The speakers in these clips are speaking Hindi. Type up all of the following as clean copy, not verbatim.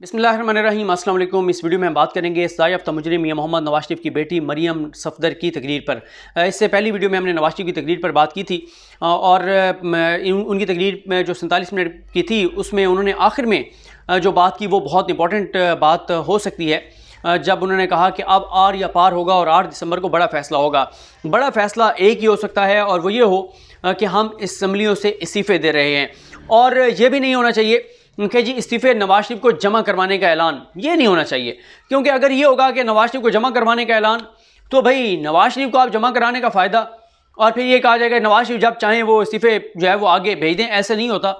बिस्मिल्लाहिर्रहमानिर्रहीम, अस्सलाम वालेकुम। इस वीडियो में हम बात करेंगे सजाए याफ्ता मुजरिम मियां मोहम्मद नवाज शरीफ की बेटी मरियम सफदर की तकरीर पर। इससे पहली वीडियो में हमने नवाज शरीफ की तकरीर पर बात की थी और उनकी तकरीर में जो 47 मिनट की थी उसमें उन्होंने आखिर में जो बात की वो बहुत इंपॉर्टेंट बात हो सकती है, जब उन्होंने कहा कि अब आर या पार होगा और 8 दिसंबर को बड़ा फ़ैसला होगा। बड़ा फ़ैसला एक ही हो सकता है और वो ये हो कि हम इसम्बलियों से इस्तीफ़े दे रहे हैं। और ये भी नहीं होना चाहिए कि जी इस्तीफ़े नवाज शरीफ को जमा करवाने का ऐलान, ये नहीं होना चाहिए। क्योंकि अगर ये होगा कि नवाज शरीफ को जमा करवाने का ऐलान, तो भाई नवाज शरीफ को आप जमा कराने का फ़ायदा, और फिर ये कहा जाएगा नवाज शरीफ जब चाहें वो इस्तीफ़े जो है वो आगे भेज दें। ऐसा नहीं होता।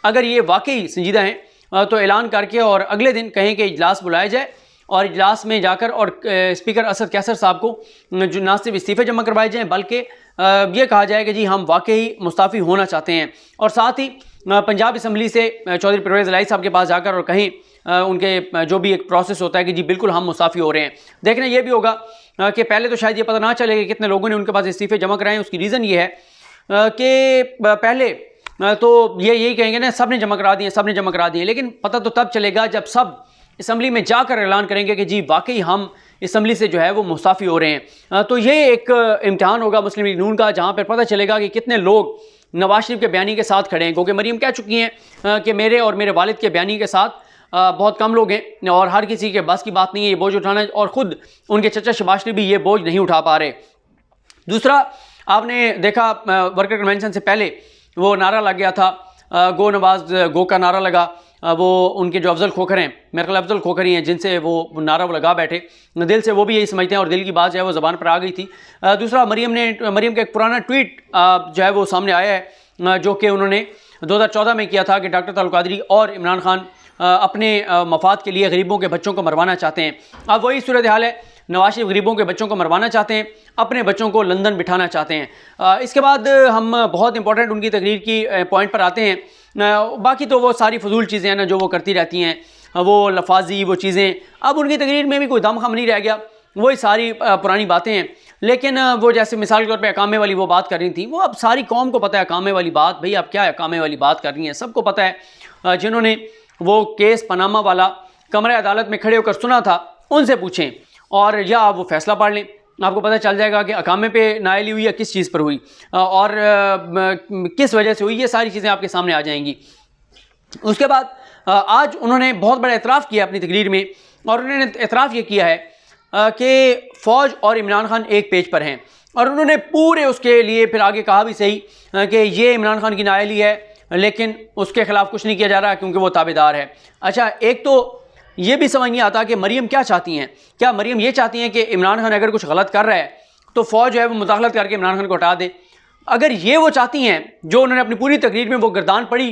अगर ये वाकई संजीदा हैं तो ऐलान करके और अगले दिन कहें कि इजलास बुलाया जाए और इजलास में जाकर और स्पीकर असद कैसर साहब को जो ना सिर्फ इस्तीफ़े जमा करवाए जाएँ बल्कि ये कहा जाए कि जी हम वाकई मुस्ताफ़ी होना चाहते हैं। और साथ ही पंजाब असम्बली से चौधरी परवेज़ इलाही साहब के पास जाकर और कहीं उनके जो भी एक प्रोसेस होता है कि जी बिल्कुल हम मुस्ताफ़ी हो रहे हैं। देखना ये भी होगा कि पहले तो शायद ये पता ना चले कि कितने लोगों ने उनके पास इस्तीफ़े जमा कराएं। उसकी रीज़न ये है कि पहले तो ये यही कहेंगे ना सब ने जमा करा दिए, सब ने जमा करा दिए, लेकिन पता तो तब चलेगा जब सब असम्बली में जाकर ऐलान करेंगे कि जी वाकई हम असम्बली से जो है वो मुस्ताफ़ी हो रहे हैं। तो ये एक इम्तिहान होगा मुस्लिम लीग नून का, जहाँ पर पता चलेगा कि कितने लोग नवाज शरीफ के बयानी के साथ खड़े हैं। क्योंकि मरीम कह चुकी हैं कि मेरे और मेरे वालिद के बयानी के साथ बहुत कम लोग हैं और हर किसी के बस की बात नहीं है ये बोझ उठाना, और ख़ुद उनके चचा शहबाज शरीफ भी ये बोझ नहीं उठा पा रहे। दूसरा, आपने देखा वर्कर कन्वेंशन से पहले वो नारा लग गया था, गो नवाज गो का नारा लगा। वो उनके जो अफजल खोखर हैं, मेरे ख्याल अफजल खोखर ही हैं जिनसे वो नारा वो लगा बैठे, दिल से वो भी यही समझते हैं और दिल की बात जो है वो ज़बान पर आ गई थी। दूसरा, मरीम का एक पुराना ट्वीट जो है वो सामने आया है जो कि उन्होंने 2014 में किया था कि डॉक्टर तारुल कादरी और इमरान खान अपने मफाद के लिए गरीबों के बच्चों को मरवाना चाहते हैं। अब वही सूरत हाल है, नवाज शरीफ गरीबों के बच्चों को मरवाना चाहते हैं, अपने बच्चों को लंदन बिठाना चाहते हैं। इसके बाद हम बहुत इंपॉर्टेंट उनकी तकरीर की पॉइंट पर आते हैं। बाकी तो वो सारी फजूल चीज़ें हैं ना जो वो करती रहती हैं, वो लफाजी वो चीज़ें, अब उनकी तकरीर में भी कोई दम खम नहीं रह गया, वही सारी पुरानी बातें हैं। लेकिन वो जैसे मिसाल के तौर पे अकामे वाली वो बात कर रही थी, वो अब सारी कौम को पता है अकामे वाली बात, भाई आप क्या अकामे वाली बात कर रही हैं, सबको पता है। जिन्होंने वो केस पनामा वाला कमरे अदालत में खड़े होकर सुना था उनसे पूछें, और या आप वो फैसला पढ़ लें, आपको पता चल जाएगा कि अकामे पे नायली हुई या किस चीज़ पर हुई और किस वजह से हुई, ये सारी चीज़ें आपके सामने आ जाएंगी। उसके बाद आज उन्होंने बहुत बड़ा एतराफ़ किया अपनी तकरीर में, और उन्होंने एतराफ़ ये किया है कि फ़ौज और इमरान खान एक पेज पर हैं, और उन्होंने पूरे उसके लिए फिर आगे कहा भी सही कि ये इमरान खान की नायली है लेकिन उसके ख़िलाफ़ कुछ नहीं किया जा रहा क्योंकि वो ताबेदार है। अच्छा, एक तो ये भी समझ नहीं आता कि मरीम क्या चाहती हैं। क्या मरीम ये चाहती हैं कि इमरान खान अगर कुछ गलत कर रहा है तो फ़ौज जो है वो मुदाखलत करके इमरान खान को हटा दे? अगर ये वो चाहती हैं, जो उन्होंने अपनी पूरी तकरीर में वो गर्दान पड़ी,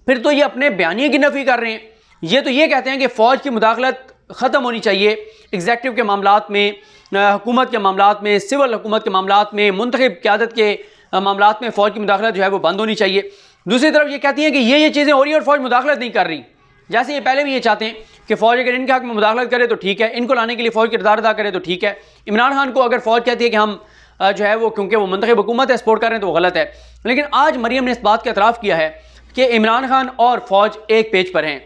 फिर तो ये अपने बयानिए की नफ़ी कर रहे हैं। ये तो ये कहते हैं कि फ़ौज की मुदाखलत ख़त्म होनी चाहिए एग्जेक्टिव के मामलात में, हुकूमत के मामलात में, सिविल हुकूमत के मामलात में, मुंतखब क़यादत के मामलात में फ़ौज की मुदाखलत जो है वो बंद होनी चाहिए। दूसरी तरफ ये कहती हैं कि ये चीज़ें हो रही हैं और फ़ौज मुदाखलत नहीं कर रही। जैसे ये पहले भी ये चाहते हैं कि फ़ौज अगर इनके हक़ में मुदाखलत करे तो ठीक है, इनको लाने के लिए फ़ौज किरदार अदा करे तो ठीक है। इमरान खान को अगर फ़ौज कहती है कि हम जो है वो क्योंकि वो मुंतखब हुकूमत है सपोर्ट कर रहे हैं तो वो गलत है। लेकिन आज मरीम ने इस बात का एतराफ़ किया है कि इमरान खान और फ़ौज एक पेज पर हैं।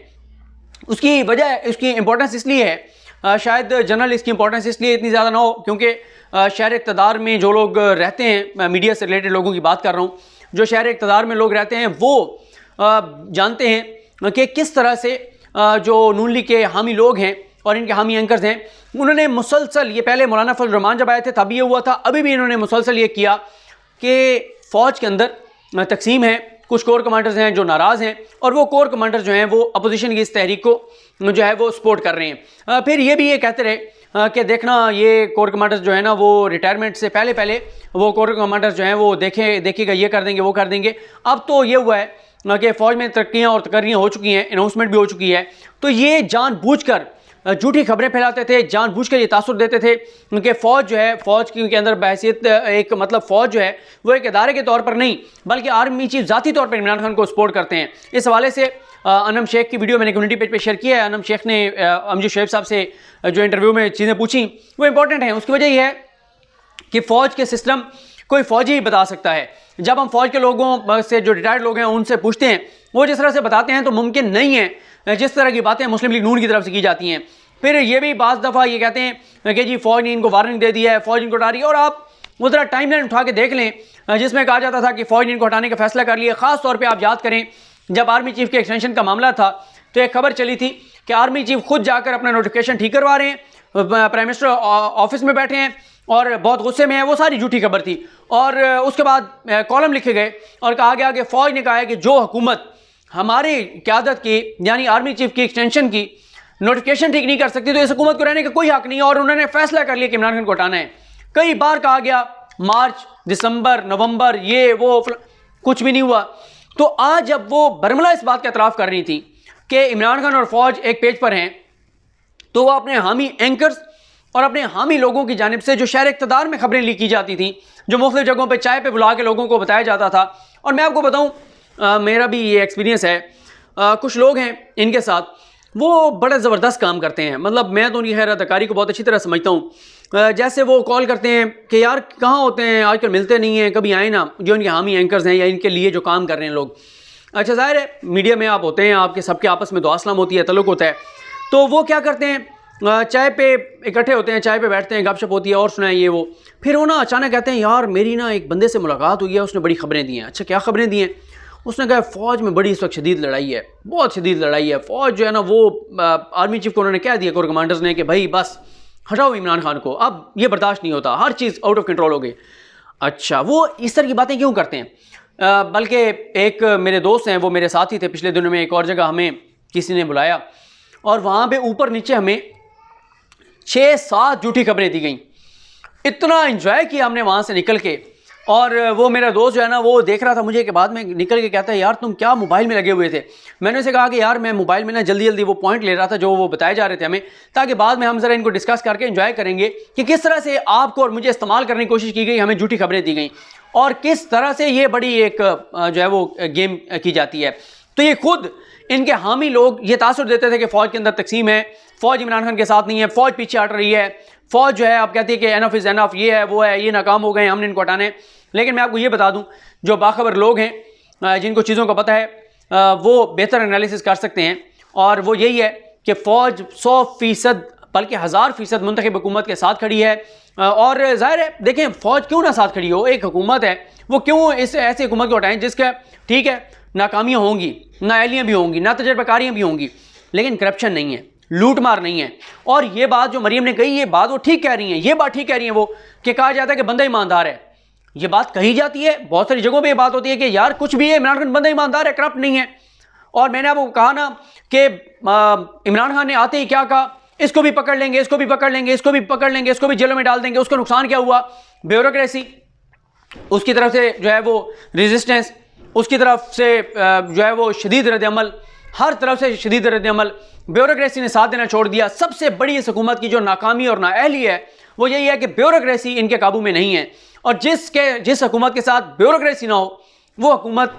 उसकी वजह, उसकी इंपॉर्टेंस इसलिए है, शायद जनरल इसकी इंपॉर्टेंस इसलिए इतनी ज़्यादा ना हो क्योंकि शहर इक़्तिदार में जो लोग रहते हैं, मीडिया से रिलेटेड लोगों की बात कर रहा हूँ, जो शहर इक़्तिदार में लोग रहते हैं वो जानते हैं कि किस तरह से जो नून लीग के हामी लोग हैं और इनके हामी एंकर्स हैं, उन्होंने मुसलसल, ये पहले मौलाना फजल रहमान जब आए थे तब ये हुआ था, अभी भी इन्होंने मुसलसल ये किया कि फ़ौज के अंदर तकसीम है, कुछ कोर कमांडर्स हैं जो नाराज़ हैं और वो कोर कमांडर्स जो हैं वो अपोजिशन की इस तहरीक को जो है वो सपोर्ट कर रहे हैं। फिर ये भी ये कहते रहे कि देखना ये कोर कमांडर्स जो है ना वो रिटायरमेंट से पहले वो कोर कमांडर्स जो हैं वो देखिएगा ये कर देंगे वो कर देंगे। अब तो ये हुआ है कि फ़ौज में तरक्कियाँ और तकर्रियाँ हो चुकी हैं, अनाउंसमेंट भी हो चुकी है, तो ये जानबूझकर झूठी खबरें फैलाते थे, जानबूझकर ये तासुर देते थे कि फ़ौज जो है, फ़ौज के अंदर बहैसियत एक मतलब फ़ौज जो है वो एक इदारे के तौर पर नहीं बल्कि आर्मी चीफ ज़ाती तौर पर इमरान खान को सपोर्ट करते हैं। इस हवाले से अनम शेख की वीडियो मैंने कम्युनिटी पेज पर शेयर किया है। अनम शेख ने अमजद शोएब साहब से जो इंटरव्यू में चीज़ें पूछी वो इंपॉर्टेंट हैं। उसकी वजह यह है कि फ़ौज के सिस्टम कोई फ़ौजी ही बता सकता है। जब हम फ़ौज के लोगों से, जो रिटायर्ड लोग हैं, उनसे पूछते हैं, वो जिस तरह से बताते हैं तो मुमकिन नहीं है जिस तरह की बातें मुस्लिम लीग नून की तरफ से की जाती हैं। फिर ये भी बाज़ दफ़ा ये कहते हैं कि जी फ़ौज ने इनको वार्निंग दे दी है, फ़ौज इनको हटा रही है। और आप वो ज़रा टाइम लाइन उठा के देख लें जिसमें कहा जाता था कि फ़ौज ने इनको हटाने का फैसला कर लिया। ख़ास तौर पर आप याद करें जब आर्मी चीफ़ के एक्सटेंशन का मामला था तो एक खबर चली थी कि आर्मी चीफ़ खुद जाकर अपना नोटिफिकेशन ठीक करवा रहे हैं, प्राइम मिनिस्टर ऑफिस में बैठे हैं और बहुत गुस्से में है। वो सारी झूठी खबर थी। और उसके बाद कॉलम लिखे गए और कहा गया कि फ़ौज ने कहा है कि जो हुकूमत हमारी क़यादत की यानी आर्मी चीफ़ की एक्सटेंशन की नोटिफिकेशन ठीक नहीं कर सकती तो इस हुकूमत को रहने का कोई हक नहीं है। और उन्होंने फैसला कर लिया कि इमरान खान को हटाना है। कई बार कहा गया, मार्च, दिसंबर, नवंबर, ये वो, कुछ भी नहीं हुआ। तो आज जब वो बरमला इस बात का एतराफ़ कर रही थी कि इमरान खान और फ़ौज एक पेज पर हैं, तो वह अपने हामी एंकर्स और अपने हामी लोगों की जानिब से जो शहर इक़्तिदार में खबरें लीक की जाती थी, जो मुख्तलिफ़ जगहों पर चाय पे बुला के लोगों को बताया जाता था। और मैं आपको बताऊँ, मेरा भी ये एक्सपीरियंस है, कुछ लोग हैं इनके साथ, वो बड़े ज़बरदस्त काम करते हैं। मतलब मैं तो उनकी खैर अदाकारी को बहुत अच्छी तरह समझता हूँ। जैसे वो कॉल करते हैं कि यार कहाँ होते हैं आजकल, मिलते नहीं हैं, कभी आए ना, जो इनके हामी एंकर्स हैं या इनके लिए जो काम कर रहे हैं लोग। अच्छा, ज़ाहिर है मीडिया में आप होते हैं, आपके सबके आपस में दुआ सलाम होती है, तल्लुक़ होता है। तो वो क्या करते हैं, चाय पे इकट्ठे होते हैं, चाय पे बैठते हैं, गपशप होती है और सुनाए ये वो। फिर वो ना अचानक कहते हैं यार मेरी ना एक बंदे से मुलाकात हुई है, उसने बड़ी खबरें दी हैं। अच्छा, क्या खबरें दी हैं? उसने कहा फ़ौज में बड़ी इस वक्त शदीद लड़ाई है, बहुत शदीद लड़ाई है। फ़ौज जो है ना वो आर्मी चीफ़ को उन्होंने कह दिया, कोर कमांडर्स ने, कि भाई बस हटाओ इमरान खान को, अब ये बर्दाश्त नहीं होता, हर चीज़ आउट ऑफ कंट्रोल हो गई। अच्छा, वो इस तरह की बातें क्यों करते हैं? बल्कि एक मेरे दोस्त हैं, वो मेरे साथ ही थे, पिछले दिनों में एक और जगह हमें किसी ने बुलाया और वहाँ पे ऊपर नीचे हमें 6-7 झूठी खबरें दी गई। इतना एंजॉय किया हमने वहाँ से निकल के। और वो मेरा दोस्त जो है ना, वो देख रहा था मुझे, कि बाद में निकल के कहता है यार तुम क्या मोबाइल में लगे हुए थे? मैंने उसे कहा कि यार मैं मोबाइल में ना जल्दी जल्दी वो पॉइंट ले रहा था जो वो बताए जा रहे थे हमें, ताकि बाद में हम ज़रा इनको डिस्कस करके एंजॉय करेंगे कि किस तरह से आपको और मुझे इस्तेमाल करने की कोशिश की गई, हमें झूठी खबरें दी गई और किस तरह से ये बड़ी एक जो है वो गेम की जाती है। तो ये खुद इनके हामी लोग ये तासुर देते थे कि फ़ौज के अंदर तकसीम है, फ़ौज इमरान खान के साथ नहीं है, फ़ौज पीछे हट रही है, फ़ौज जो है आप कहती है कि एनफ इज़ एनफ, ये है वो है, ये नाकाम हो गए, हमने इनको हटाना है। लेकिन मैं आपको ये बता दूं, जो बाखबर लोग हैं, जिनको चीज़ों का पता है, वो बेहतर एनालिसिस कर सकते हैं। और वो यही है कि फ़ौज 100% बल्कि 1000% मुंतखब हुकूमत के साथ खड़ी है। और ज़ाहिर है देखें, फ़ौज क्यों ना साथ खड़ी हो, एक हुकूमत है, वो क्यों इस ऐसी हुकूमत को हटाएं जिसका ठीक है नाकामियाँ होंगी, नाअहलियाँ भी होंगी, ना तजर्बाकारियाँ भी होंगी, लेकिन करप्शन नहीं है, लूट मार नहीं है। और ये बात जो मरीम ने कही, ये बात वो ठीक कह रही हैं, ये बात ठीक कह रही हैं वो, कि कहा जाता है कि बंदा ईमानदार है। ये बात कही जाती है, बहुत सारी जगहों पे ये बात होती है कि यार कुछ भी है, इमरान खान बंदा ईमानदार है, करप्ट नहीं है। और मैंने आपको कहा ना कि इमरान खान ने आते ही क्या कहा, इसको भी पकड़ लेंगे, इसको भी पकड़ लेंगे, इसको भी पकड़ लेंगे, इसको भी जेलों में डाल देंगे। उसका नुकसान क्या हुआ? ब्यूरोक्रेसी, उसकी तरफ से जो है वो रेजिस्टेंस, उसकी तरफ से जो है वो शदीद रद्द-ए-अमल, हर तरफ से शदीद रद्द-ए-अमल, ब्यूरोक्रेसी ने साथ देना छोड़ दिया। सबसे बड़ी इस हुकूमत की जो नाकामी और नाअहली है वो यही है कि ब्यूरोक्रेसी इनके काबू में नहीं है। और जिस हुकूमत के साथ ब्यूरोक्रेसी ना हो वो हुकूमत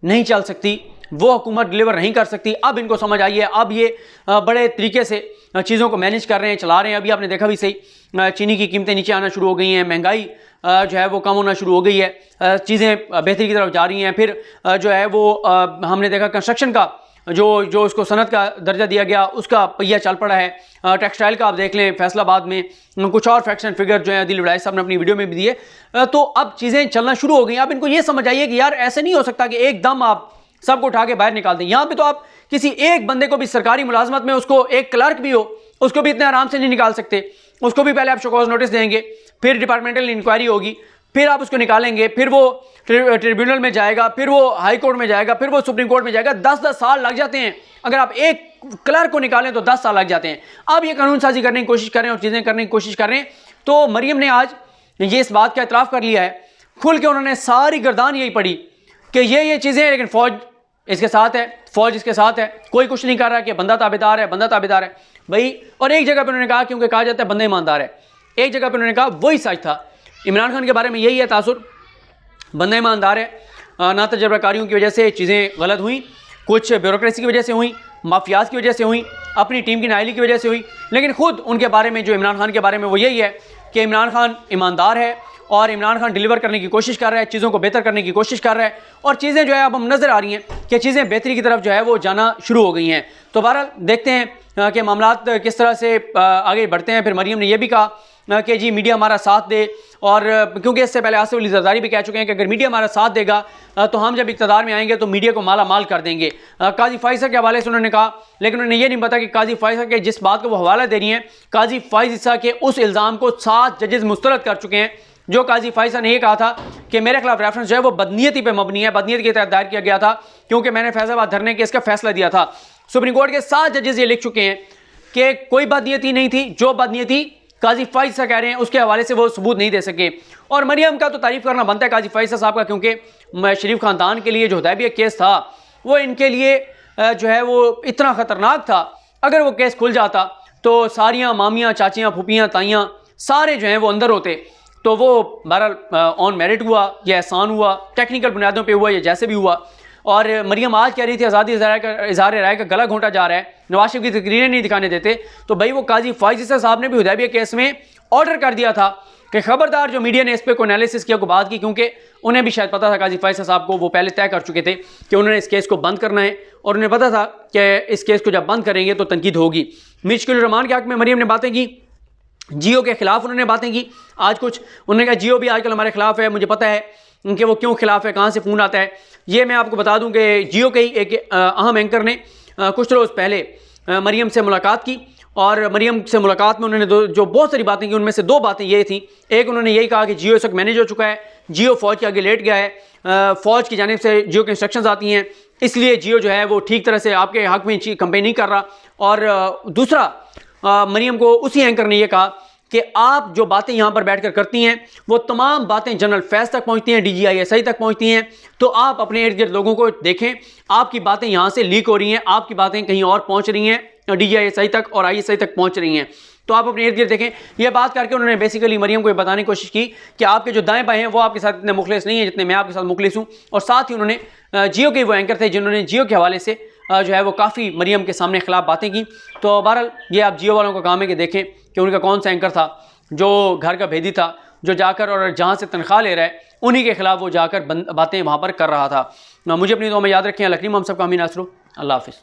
नहीं चल सकती, वो हुकूमत डिलीवर नहीं कर सकती। अब इनको समझ आई है, अब ये बड़े तरीके से चीज़ों को मैनेज कर रहे हैं, चला रहे हैं। अभी आपने देखा भी सही, चीनी की कीमतें नीचे आना शुरू हो गई हैं, महंगाई जो है वो कम होना शुरू हो गई है, चीज़ें बेहतरी की तरफ जा रही हैं। फिर जो है वो हमने देखा कंस्ट्रक्शन का जो उसको सनत का दर्जा दिया गया, उसका पहिया चल पड़ा है। टेक्सटाइल का आप देख लें, फैसलाबाद में कुछ और फैक्ट्स एंड फिगर जो है दिल वड़ाई साहब ने अपनी वीडियो में भी दिए। तो अब चीज़ें चलना शुरू हो गई। अब इनको ये समझ आइए कि यार ऐसे नहीं हो सकता कि एकदम आप सबको उठा के बाहर निकाल दें। यहाँ पे तो आप किसी एक बंदे को भी सरकारी मुलाजमत में, उसको एक क्लर्क भी हो, उसको भी इतने आराम से नहीं निकाल सकते। उसको भी पहले आप शोकॉज नोटिस देंगे, फिर डिपार्टमेंटल इंक्वायरी होगी, फिर आप उसको निकालेंगे, फिर वो ट्रिब्यूनल में जाएगा, फिर वो हाई कोर्ट में जाएगा, फिर वो सुप्रीम कोर्ट में जाएगा। 10-10 साल लग जाते हैं। अगर आप एक क्लर्क को निकालें तो 10 साल लग जाते हैं। अब ये कानून साजी करने की कोशिश कर रहे हैं और चीज़ें करने की कोशिश कर रहे हैं। तो मरियम ने आज ये इस बात का एतराफ़ कर लिया है, खुल के उन्होंने सारी गर्दान यही पड़ी कि ये चीज़ें हैं, लेकिन फ़ौज इसके साथ है, फ़ौज इसके साथ है, कोई कुछ नहीं कर रहा कि बंदा ताबेदार है, बंदा ताबेदार है भाई। और एक जगह पर उन्होंने कहा, क्योंकि कहा जाता है बंदा ईमानदार है, एक जगह पर उन्होंने कहा वही सच था। इमरान खान के बारे में यही है तासुर, बंदा ईमानदार है, ना तजर्बाकारियों की वजह से चीज़ें गलत हुई, कुछ ब्यूरोक्रेसी की वजह से हुई, माफियाज की वजह से हुई, अपनी टीम की नाअहली की वजह से हुई। लेकिन खुद उनके बारे में, जो इमरान खान के बारे में, वो यही है कि इमरान खान ईमानदार है और इमरान खान डिलीवर करने की कोशिश कर रहा है, चीज़ों को बेहतर करने की कोशिश कर रहा है और चीज़ें जो है अब हम नज़र आ रही हैं कि चीज़ें बेहतरी की तरफ जो है वो जाना शुरू हो गई हैं। तो बहरहाल देखते हैं कि मामलात किस तरह से आगे बढ़ते हैं। फिर मरीम ने यह भी कहा कि जी मीडिया हमारा साथ दे, और क्योंकि इससे पहले आसिफ अली जरदारी भी कह चुके हैं कि अगर मीडिया हमारा साथ देगा तो हम जब इक़्तिदार में आएंगे तो मीडिया को माला माल कर देंगे। काजी फ़ाइज़ के हवाले से उन्होंने कहा, लेकिन उन्होंने ये नहीं पता कि काजी फ़ाइज़ के जिस बात को वो हवाला दे रही हैं, काजी फ़ाइज़ के उस इल्ज़ाम को 7 जजेस मुस्तरद कर चुके हैं। जो काजी फ़ाइज़ ने यह कहा था कि मेरे खिलाफ रेफरेंस जो है वो बदनीयती पे मबनी है, बदनीयत के तहत दायर किया गया था क्योंकि मैंने फैसलाबाद धरने केस का फैसला दिया था। सुप्रीम कोर्ट के 7 जजेस ये लिख चुके हैं कि कोई बदनीयती नहीं थी, जो बदनीयती काजी फ़ाइज़ से कह रहे हैं उसके हवाले से वो सबूत नहीं दे सके। और मरियम का तो तारीफ़ करना बनता है काजी फ़ाइज़ साहब का, क्योंकि शरीफ ख़ानदान के लिए जो हुदैबिया केस था वो इनके लिए जो है वो इतना ख़तरनाक था। अगर वो केस खुल जाता तो सारियाँ मामियाँ, चाचियाँ, फूफियाँ, ताइयाँ सारे जो हैं वो अंदर होते। तो वो बहरहाल ऑन मेरिट हुआ या एहसान हुआ, टेक्निकल बुनियादों पर हुआ या जैसे भी हुआ। और मरियम आज कह रही थी आज़ादी इज़हार राय का गला घोंटा जा रहा है, नवाज शरीफ की तकरीरें नहीं दिखाने देते। तो भाई वो काजी फ़ाइज़ साहब ने भी हुदैबिया केस में ऑर्डर कर दिया था कि खबरदार जो मीडिया ने इस पर कोई एनालिसिस किया, को बात की, क्योंकि उन्हें भी शायद पता था काजी फ़ाइज़ साहब को, वो पहले तय कर चुके थे कि उन्होंने इस केस को बंद करना है और उन्हें पता था कि इस केस को जब बंद करेंगे तो तनकीद होगी। मीर शकील रहमान के हक़ में मरियम ने बातें की, जियो के खिलाफ उन्होंने बातें की। आज कुछ उन्होंने कहा जियो भी आजकल हमारे खिलाफ है, मुझे पता है कि वो क्यों खिलाफ है, कहाँ से फ़ोन आता है। ये मैं आपको बता दूं कि जियो के ही एक अहम एंकर ने कुछ रोज़ पहले मरियम से मुलाकात की और मरियम से मुलाकात में उन्होंने जो बहुत सारी बातें की, उनमें से 2 बातें ये थी। एक, उन्होंने यही कहा कि जियो इस वक्त मैनेज हो चुका है, जियो फ़ौज के आगे लेट गया है, फ़ौज की जानिब से जियो की इंस्ट्रक्शंस आती हैं, इसलिए जियो जो है वो ठीक तरह से आपके हक़ में कंपेन नहीं कर रहा। और दूसरा, मरियम को उसी एंकर ने यह कहा कि आप जो बातें यहाँ पर बैठकर करती हैं वो तमाम बातें जनरल फैज़ तक पहुँचती हैं, DGISI तक पहुँचती हैं। तो आप अपने इर्द गिर्द लोगों को देखें, आपकी बातें यहाँ से लीक हो रही हैं, आपकी बातें कहीं और पहुँच रही हैं, DGISI तक और ISI तक पहुँच रही हैं। तो आप अपने इर्द गिर्द देखें। ये बात करके उन्होंने बेसिकली मरियम को ये बताने की कोशिश की कि आपके जो दाएँ बाएँ हैं वो आपके साथ इतने मुखलिस नहीं है जितने मैं आपके साथ मुखलिस हूँ। और साथ ही उन्होंने जियो के वो एंकर थे जिन्होंने जियो के हवाले से जो है वो काफ़ी मरियम के सामने खिलाफ बातें की। तो बहरहाल ये आप जियो वालों का काम है कि देखें कि उनका कौन सा एंकर था जो घर का भेदी था, जो जाकर और जहाँ से तनख्वाह ले रहा है उन्हीं के खिलाफ वो जाकर बातें वहाँ पर कर रहा था। मुझे अपनी दुआ में याद रखें। अल्लाह करीम हम सबका आमीन। अल्लाह हाफ़िज़।